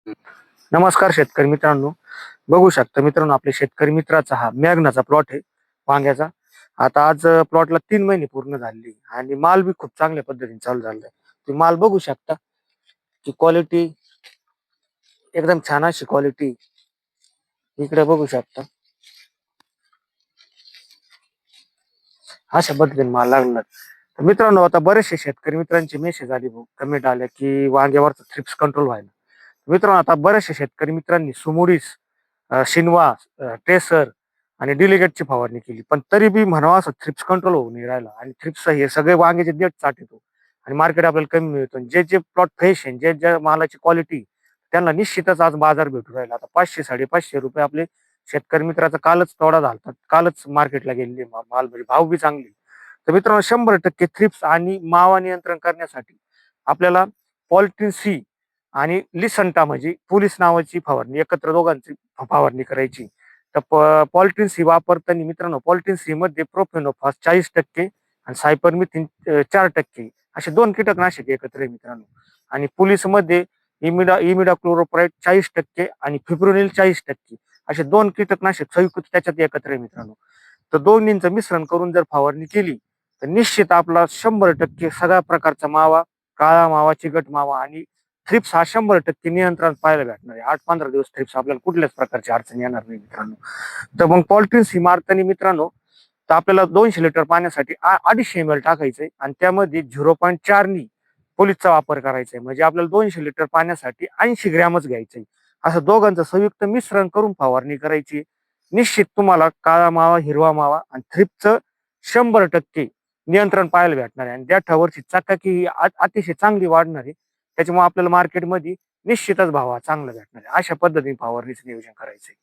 नमस्कार शेतकरी मित्रांनो. बघू शकता मित्रांनो, आपल्या शेतकरी मित्राचा हा मेघनाचा प्लॉट आहे वांग्याचा. आता आज प्लॉटला 3 महिने पूर्ण झाली आणि माल बी खूप चांगल्या पद्धतीने चालू झालाय. तुम्ही माल बघू शकता की क्वालिटी एकदम छान अशी क्वालिटी इकडे बघू शकता. अशा पद्धतीने माल लागला. तर मित्रांनो, आता बरेचसे शेतकरी मित्रांची मेसेज आली, कमेंट आल्या की वांग्यावरचा थ्रिप्स कंट्रोल व्हायला. मित्रांनो, आता बऱ्याचशा शेतकरी मित्रांनी सुमोडीस, शिनवा, टेसर आणि डिलिगेटची फवारणी केली, पण तरी बी म्हणावा असं थ्रिप्स कंट्रोल होऊ नाही राहिला. आणि थ्रिप्स हे सगळे वांग्याचे देठ चाट येतो आणि मार्केट आपल्याला कमी मिळतो. जे जे प्लॉट फ्रेश आहे, जे ज्या मालाची क्वालिटी, त्यांना निश्चितच आज बाजार भेटू राहिला. आता 500-550 रुपये आपले शेतकरी मित्राचा कालच तोडा झाला, कालच मार्केटला गेलेले माल, म्हणजे भाव बी चांगले. तर मित्रांनो, 100% थ्रिप्स आणि मावा नियंत्रण करण्यासाठी आपल्याला पॉलिट्रिन सी आणि लिसंटा म्हणजे पोलीस नावाची फवारणी, एकत्र दोघांची फवारणी करायची. तर पॉलिट्रिन सी वापरताना मित्रांनो, पॉलिट्रिन सी मध्ये प्रोफेनोफॉस 40% आणि सायपरमिथिन 4% असे 2 कीटकनाशक एकत्र आहे मित्रांनो. आणि पोलीसमध्ये इमिडा क्लोरोप्राईट 40% आणि फिब्रोनिल 40% असे 2 कीटकनाशक संयुक्त त्याच्यात एकत्र आहे मित्रांनो. तर दोन्हींचं मिश्रण करून जर फवारणी केली तर निश्चित आपला 100% सगळ्या प्रकारचा मावा, काळा मावा, चिकट मावा आणि थ्रिप्स हा 100% नियंत्रण पाहायला भेटणार आहे. 8-15 दिवस थ्रिप्स आपल्याला कुठल्याच प्रकारची अडचण येणार नाही मित्रांनो. तर मग पॉलिट्रिन सी मारताना मित्रांनो, तर आपल्याला 200 लिटर पाण्यासाठी 250 ml टाकायचंय आणि त्यामध्ये 0.4 नी पोलीसचा वापर करायचा आहे. म्हणजे आपल्याला 200 लिटर पाण्यासाठी 80 ग्रॅमच घ्यायचंय. असं दोघांचं संयुक्त मिश्रण करून फवारणी करायची. निश्चित तुम्हाला काळा मावा, हिरवा मावा आणि थ्रिप्सचं 100% नियंत्रण पाहायला भेटणार आहे आणि देठावरची चकाकी ही अतिशय चांगली वाढणार आहे. त्याच्यामुळे आपल्याला मार्केटमध्ये निश्चितच भाव हा चांगला भेटणार आहे. अशा पद्धतीने फवारणीचं नियोजन करायचंय.